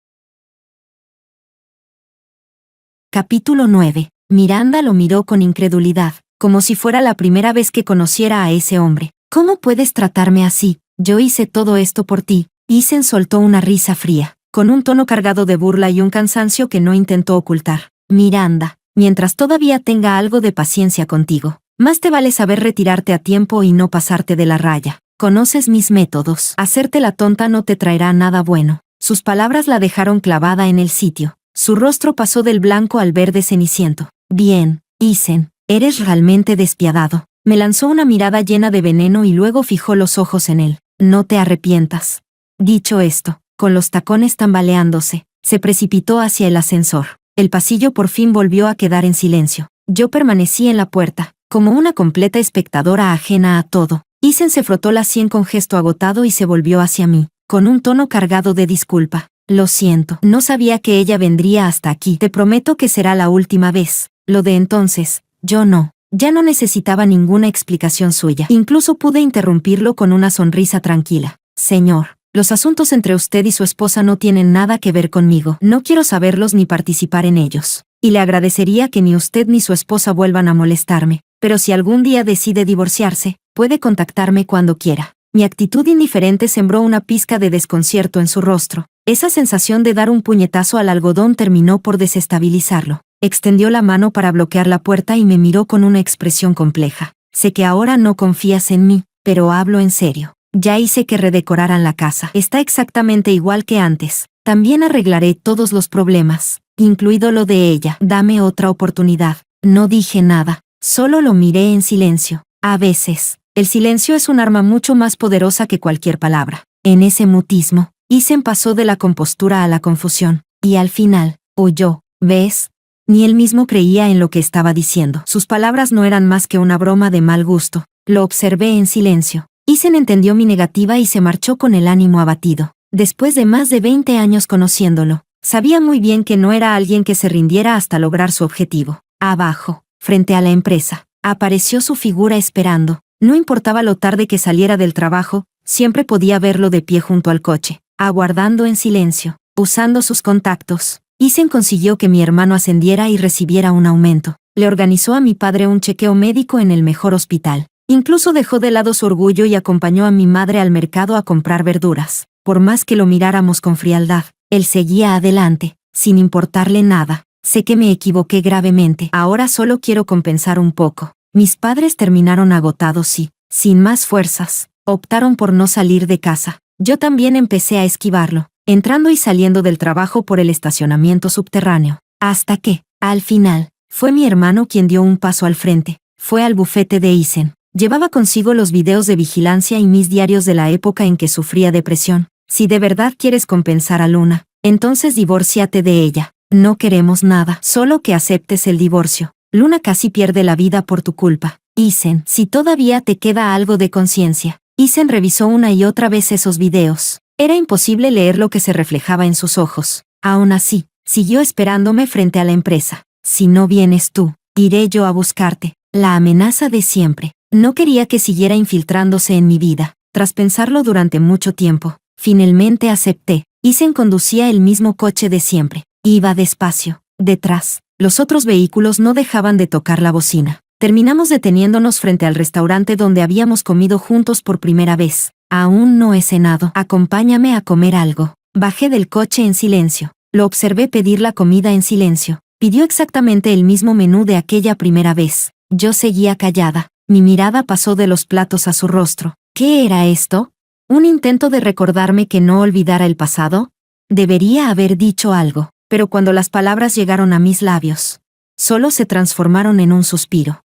Capítulo 9. Miranda lo miró con incredulidad, como si fuera la primera vez que conociera a ese hombre. ¿Cómo puedes tratarme así? Yo hice todo esto por ti. Isen soltó una risa fría, con un tono cargado de burla y un cansancio que no intentó ocultar. Miranda, mientras todavía tenga algo de paciencia contigo, más te vale saber retirarte a tiempo y no pasarte de la raya. Conoces mis métodos. Hacerte la tonta no te traerá nada bueno. Sus palabras la dejaron clavada en el sitio. Su rostro pasó del blanco al verde ceniciento. Bien, Isen, eres realmente despiadado. Me lanzó una mirada llena de veneno y luego fijó los ojos en él. No te arrepientas. Dicho esto, con los tacones tambaleándose, se precipitó hacia el ascensor. El pasillo por fin volvió a quedar en silencio. Yo permanecí en la puerta, como una completa espectadora ajena a todo. Isen se frotó la sien con gesto agotado y se volvió hacia mí, con un tono cargado de disculpa. Lo siento, no sabía que ella vendría hasta aquí. Te prometo que será la última vez. Lo de entonces, yo no. Ya no necesitaba ninguna explicación suya. Incluso pude interrumpirlo con una sonrisa tranquila. Señor, los asuntos entre usted y su esposa no tienen nada que ver conmigo. No quiero saberlos ni participar en ellos. Y le agradecería que ni usted ni su esposa vuelvan a molestarme. Pero si algún día decide divorciarse, puede contactarme cuando quiera. Mi actitud indiferente sembró una pizca de desconcierto en su rostro. Esa sensación de dar un puñetazo al algodón terminó por desestabilizarlo. Extendió la mano para bloquear la puerta y me miró con una expresión compleja. Sé que ahora no confías en mí, pero hablo en serio. Ya hice que redecoraran la casa. Está exactamente igual que antes. También arreglaré todos los problemas, incluido lo de ella. Dame otra oportunidad. No dije nada. Solo lo miré en silencio. A veces, el silencio es un arma mucho más poderosa que cualquier palabra. En ese mutismo, Isen pasó de la compostura a la confusión. Y al final, oyó, ¿ves? Ni él mismo creía en lo que estaba diciendo. Sus palabras no eran más que una broma de mal gusto. Lo observé en silencio. Isen entendió mi negativa y se marchó con el ánimo abatido. Después de más de 20 años conociéndolo, sabía muy bien que no era alguien que se rindiera hasta lograr su objetivo. Abajo, frente a la empresa, apareció su figura esperando. No importaba lo tarde que saliera del trabajo, siempre podía verlo de pie junto al coche, aguardando en silencio, usando sus contactos. Isen consiguió que mi hermano ascendiera y recibiera un aumento. Le organizó a mi padre un chequeo médico en el mejor hospital. Incluso dejó de lado su orgullo y acompañó a mi madre al mercado a comprar verduras. Por más que lo miráramos con frialdad, él seguía adelante, sin importarle nada. Sé que me equivoqué gravemente. Ahora solo quiero compensar un poco. Mis padres terminaron agotados y, sin más fuerzas, optaron por no salir de casa. Yo también empecé a esquivarlo, entrando y saliendo del trabajo por el estacionamiento subterráneo. Hasta que, al final, fue mi hermano quien dio un paso al frente. Fue al bufete de Isen. Llevaba consigo los videos de vigilancia y mis diarios de la época en que sufría depresión. Si de verdad quieres compensar a Luna, entonces divórciate de ella. No queremos nada, solo que aceptes el divorcio. Luna casi pierde la vida por tu culpa. Isen, si todavía te queda algo de conciencia. Isen revisó una y otra vez esos videos. Era imposible leer lo que se reflejaba en sus ojos. Aún así, Siguió esperándome frente a la empresa. Si no vienes tú, iré yo a buscarte. La amenaza de siempre. No quería que siguiera infiltrándose en mi vida. Tras pensarlo durante mucho tiempo, finalmente acepté. Isen conducía el mismo coche de siempre. Iba despacio. Detrás, los otros vehículos no dejaban de tocar la bocina. Terminamos deteniéndonos frente al restaurante donde habíamos comido juntos por primera vez. Aún no he cenado. Acompáñame a comer algo. Bajé del coche en silencio. Lo observé pedir la comida en silencio. Pidió exactamente el mismo menú de aquella primera vez. Yo seguía callada. Mi mirada pasó de los platos a su rostro. ¿Qué era esto? ¿Un intento de recordarme que no olvidara el pasado? Debería haber dicho algo, pero cuando las palabras llegaron a mis labios, solo se transformaron en un suspiro.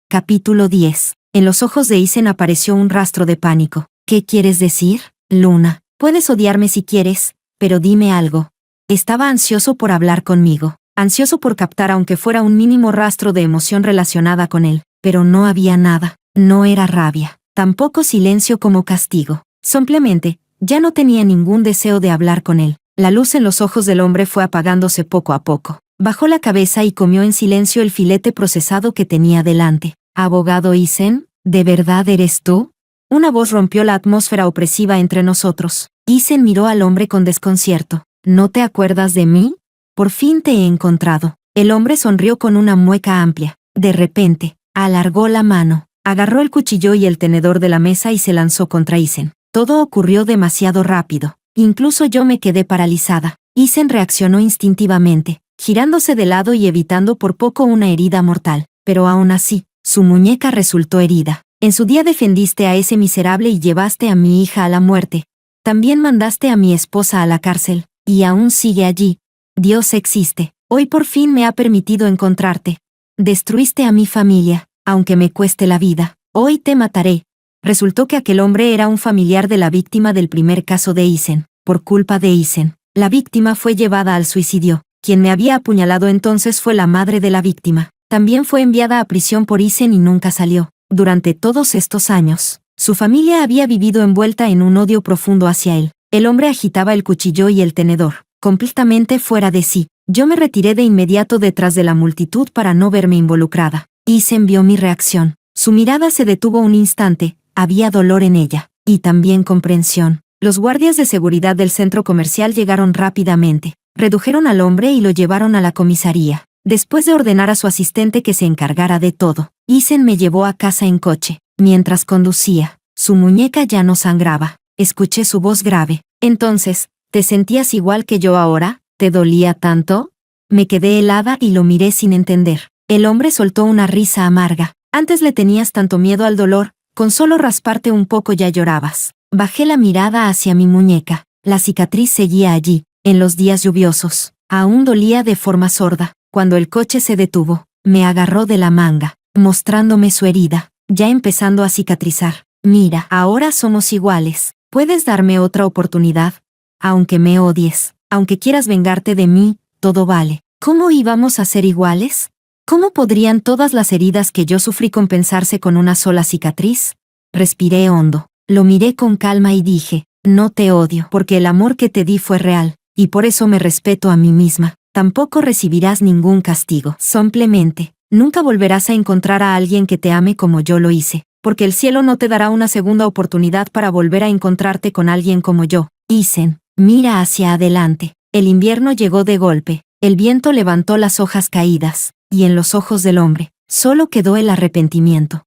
Capítulo 10. En los ojos de Isen apareció un rastro de pánico. ¿Qué quieres decir, Luna? Puedes odiarme si quieres, pero dime algo. Estaba ansioso por hablar conmigo, ansioso por captar aunque fuera un mínimo rastro de emoción relacionada con él, pero no había nada. No era rabia, tampoco silencio como castigo. Simplemente, ya no tenía ningún deseo de hablar con él. La luz en los ojos del hombre fue apagándose poco a poco. Bajó la cabeza y comió en silencio el filete procesado que tenía delante. «Abogado Isen, ¿de verdad eres tú?» Una voz rompió la atmósfera opresiva entre nosotros. Isen miró al hombre con desconcierto. «¿No te acuerdas de mí? Por fin te he encontrado». El hombre sonrió con una mueca amplia. De repente, alargó la mano, agarró el cuchillo y el tenedor de la mesa y se lanzó contra Isen. Todo ocurrió demasiado rápido. Incluso yo me quedé paralizada. Isen reaccionó instintivamente, girándose de lado y evitando por poco una herida mortal. Pero aún así, su muñeca resultó herida. En su día defendiste a ese miserable y llevaste a mi hija a la muerte. También mandaste a mi esposa a la cárcel, y aún sigue allí. Dios existe. Hoy por fin me ha permitido encontrarte. Destruiste a mi familia, aunque me cueste la vida. Hoy te mataré. Resultó que aquel hombre era un familiar de la víctima del primer caso de Isen. Por culpa de Isen, la víctima fue llevada al suicidio. Quien me había apuñalado entonces fue la madre de la víctima. También fue enviada a prisión por Isen y nunca salió. Durante todos estos años, su familia había vivido envuelta en un odio profundo hacia él. El hombre agitaba el cuchillo y el tenedor, completamente fuera de sí. Yo me retiré de inmediato detrás de la multitud para no verme involucrada. Isen vio mi reacción. Su mirada se detuvo un instante. Había dolor en ella, y también comprensión. Los guardias de seguridad del centro comercial llegaron rápidamente. Redujeron al hombre y lo llevaron a la comisaría. Después de ordenar a su asistente que se encargara de todo, Isen me llevó a casa en coche. Mientras conducía, su muñeca ya no sangraba. Escuché su voz grave. «Entonces, ¿te sentías igual que yo ahora? ¿Te dolía tanto?» Me quedé helada y lo miré sin entender. El hombre soltó una risa amarga. «Antes le tenías tanto miedo al dolor, con solo rasparte un poco ya llorabas». Bajé la mirada hacia mi muñeca. La cicatriz seguía allí, en los días lluviosos. Aún dolía de forma sorda. Cuando el coche se detuvo, me agarró de la manga, mostrándome su herida, ya empezando a cicatrizar. «Mira, ahora somos iguales. ¿Puedes darme otra oportunidad? Aunque me odies, aunque quieras vengarte de mí, todo vale». ¿Cómo íbamos a ser iguales? ¿Cómo podrían todas las heridas que yo sufrí compensarse con una sola cicatriz? Respiré hondo, lo miré con calma y dije, «No te odio, porque el amor que te di fue real, y por eso me respeto a mí misma. Tampoco recibirás ningún castigo. Simplemente, nunca volverás a encontrar a alguien que te ame como yo lo hice, porque el cielo no te dará una segunda oportunidad para volver a encontrarte con alguien como yo». Isen, mira hacia adelante. El invierno llegó de golpe. El viento levantó las hojas caídas, y en los ojos del hombre, solo quedó el arrepentimiento.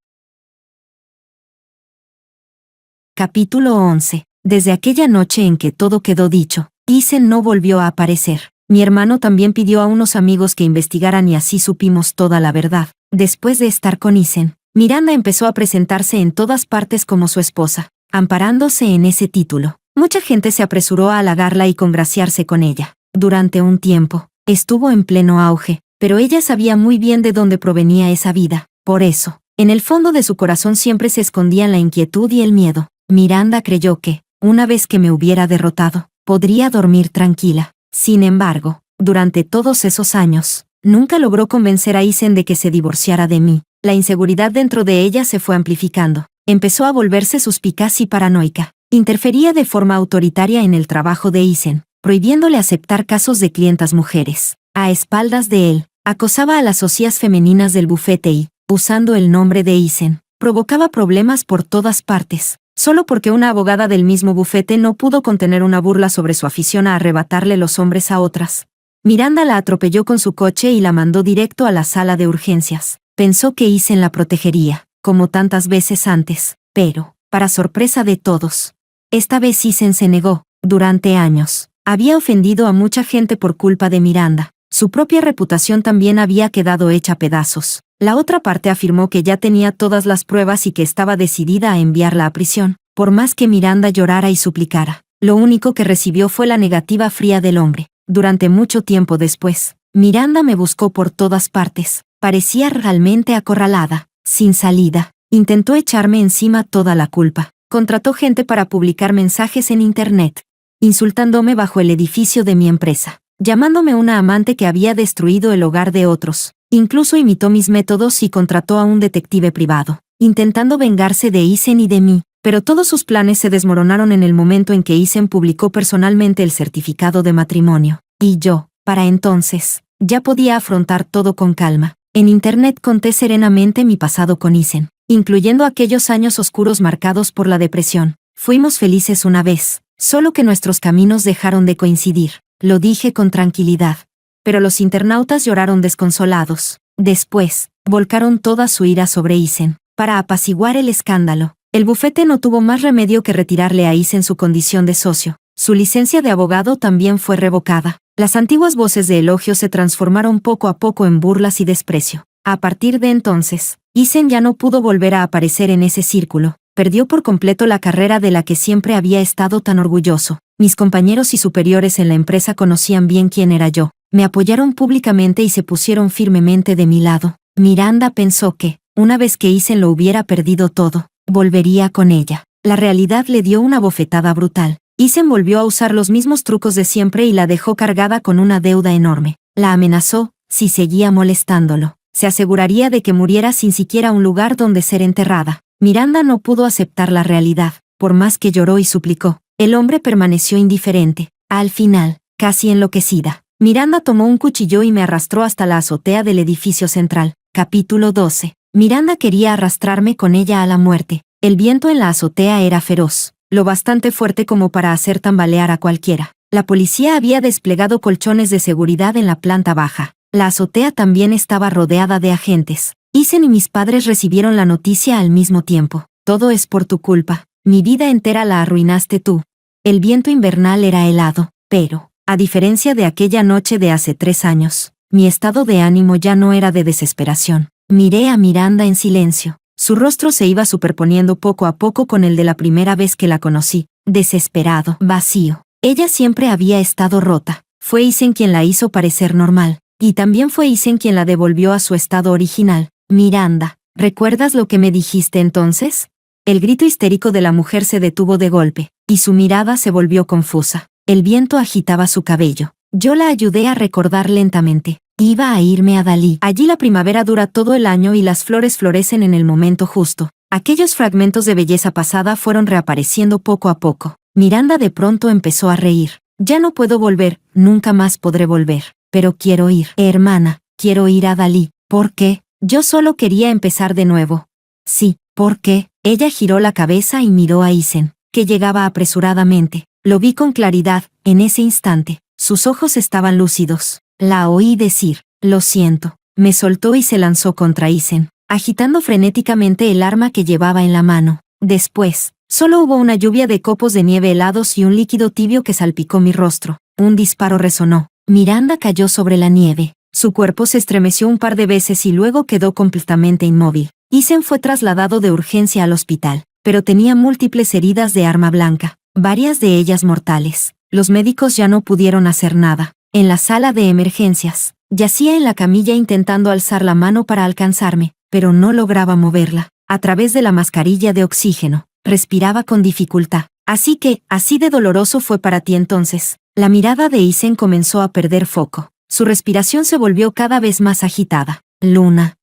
Capítulo 11. Desde aquella noche en que todo quedó dicho, Isen no volvió a aparecer. Mi hermano también pidió a unos amigos que investigaran y así supimos toda la verdad. Después de estar con Isen, Miranda empezó a presentarse en todas partes como su esposa, amparándose en ese título. Mucha gente se apresuró a halagarla y congraciarse con ella. Durante un tiempo, estuvo en pleno auge, pero ella sabía muy bien de dónde provenía esa vida. Por eso, en el fondo de su corazón siempre se escondían la inquietud y el miedo. Miranda creyó que, una vez que me hubiera derrotado, podría dormir tranquila. Sin embargo, durante todos esos años, nunca logró convencer a Isen de que se divorciara de mí. La inseguridad dentro de ella se fue amplificando. Empezó a volverse suspicaz y paranoica. Interfería de forma autoritaria en el trabajo de Isen, prohibiéndole aceptar casos de clientas mujeres. A espaldas de él, acosaba a las socias femeninas del bufete y, usando el nombre de Isen, provocaba problemas por todas partes, solo porque una abogada del mismo bufete no pudo contener una burla sobre su afición a arrebatarle los hombres a otras. Miranda la atropelló con su coche y la mandó directo a la sala de urgencias. Pensó que Isen la protegería, como tantas veces antes, pero, para sorpresa de todos, esta vez Isen se negó. Durante años, había ofendido a mucha gente por culpa de Miranda. Su propia reputación también había quedado hecha pedazos. La otra parte afirmó que ya tenía todas las pruebas y que estaba decidida a enviarla a prisión, por más que Miranda llorara y suplicara. Lo único que recibió fue la negativa fría del hombre. Durante mucho tiempo después, Miranda me buscó por todas partes. Parecía realmente acorralada, sin salida. Intentó echarme encima toda la culpa. Contrató gente para publicar mensajes en internet, insultándome bajo el edificio de mi empresa, llamándome una amante que había destruido el hogar de otros. Incluso imitó mis métodos y contrató a un detective privado, intentando vengarse de Isen y de mí, pero todos sus planes se desmoronaron en el momento en que Isen publicó personalmente el certificado de matrimonio. Y yo, para entonces, ya podía afrontar todo con calma. En internet conté serenamente mi pasado con Isen, incluyendo aquellos años oscuros marcados por la depresión. Fuimos felices una vez, solo que nuestros caminos dejaron de coincidir. Lo dije con tranquilidad. Pero los internautas lloraron desconsolados. Después, volcaron toda su ira sobre Isen. Para apaciguar el escándalo, el bufete no tuvo más remedio que retirarle a Isen su condición de socio. Su licencia de abogado también fue revocada. Las antiguas voces de elogio se transformaron poco a poco en burlas y desprecio. A partir de entonces, Isen ya no pudo volver a aparecer en ese círculo. Perdió por completo la carrera de la que siempre había estado tan orgulloso. Mis compañeros y superiores en la empresa conocían bien quién era yo. Me apoyaron públicamente y se pusieron firmemente de mi lado. Miranda pensó que, una vez que Isen lo hubiera perdido todo, volvería con ella. La realidad le dio una bofetada brutal. Isen volvió a usar los mismos trucos de siempre y la dejó cargada con una deuda enorme. La amenazó, si seguía molestándolo, se aseguraría de que muriera sin siquiera un lugar donde ser enterrada. Miranda no pudo aceptar la realidad, por más que lloró y suplicó. El hombre permaneció indiferente. Al final, casi enloquecida, Miranda tomó un cuchillo y me arrastró hasta la azotea del edificio central. Capítulo 12. Miranda quería arrastrarme con ella a la muerte. El viento en la azotea era feroz, lo bastante fuerte como para hacer tambalear a cualquiera. La policía había desplegado colchones de seguridad en la planta baja. La azotea también estaba rodeada de agentes. Isen y mis padres recibieron la noticia al mismo tiempo. Todo es por tu culpa. Mi vida entera la arruinaste tú. El viento invernal era helado, pero, a diferencia de aquella noche de hace 3 años, mi estado de ánimo ya no era de desesperación. Miré a Miranda en silencio. Su rostro se iba superponiendo poco a poco con el de la primera vez que la conocí. Desesperado, vacío. Ella siempre había estado rota. Fue Isen quien la hizo parecer normal. Y también fue Isen quien la devolvió a su estado original. Miranda, ¿recuerdas lo que me dijiste entonces? El grito histérico de la mujer se detuvo de golpe, y su mirada se volvió confusa. El viento agitaba su cabello. Yo la ayudé a recordar lentamente. Iba a irme a Dalí. Allí la primavera dura todo el año y las flores florecen en el momento justo. Aquellos fragmentos de belleza pasada fueron reapareciendo poco a poco. Miranda de pronto empezó a reír. Ya no puedo volver, nunca más podré volver. Pero quiero ir. Hermana, quiero ir a Dalí. ¿Por qué? Yo solo quería empezar de nuevo. Sí, ¿por qué? Ella giró la cabeza y miró a Isen, que llegaba apresuradamente. Lo vi con claridad, en ese instante. Sus ojos estaban lúcidos. La oí decir, lo siento. Me soltó y se lanzó contra Isen, agitando frenéticamente el arma que llevaba en la mano. Después, solo hubo una lluvia de copos de nieve helados y un líquido tibio que salpicó mi rostro. Un disparo resonó. Miranda cayó sobre la nieve. Su cuerpo se estremeció un par de veces y luego quedó completamente inmóvil. Isen fue trasladado de urgencia al hospital, pero tenía múltiples heridas de arma blanca, varias de ellas mortales. Los médicos ya no pudieron hacer nada. En la sala de emergencias, yacía en la camilla intentando alzar la mano para alcanzarme, pero no lograba moverla. A través de la mascarilla de oxígeno, respiraba con dificultad. Así de doloroso fue para ti entonces. La mirada de Isen comenzó a perder foco. Su respiración se volvió cada vez más agitada. Luna.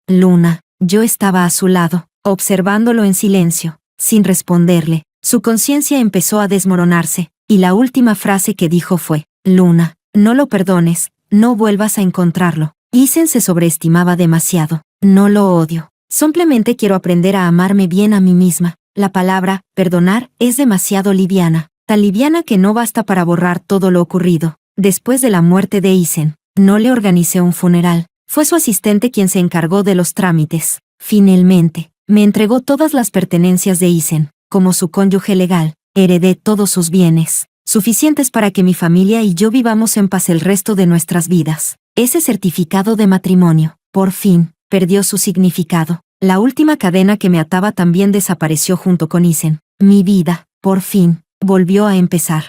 Luna. Yo estaba a su lado, observándolo en silencio, sin responderle. Su conciencia empezó a desmoronarse, y la última frase que dijo fue: Luna, no lo perdones, no vuelvas a encontrarlo. Isen se sobreestimaba demasiado. No lo odio. Simplemente quiero aprender a amarme bien a mí misma. La palabra, perdonar, es demasiado liviana. Tan liviana que no basta para borrar todo lo ocurrido. Después de la muerte de Isen, no le organicé un funeral. Fue su asistente quien se encargó de los trámites. Finalmente, me entregó todas las pertenencias de Isen. Como su cónyuge legal, heredé todos sus bienes, suficientes para que mi familia y yo vivamos en paz el resto de nuestras vidas. Ese certificado de matrimonio, por fin, perdió su significado. La última cadena que me ataba también desapareció junto con Isen. Mi vida, por fin, volvió a empezar.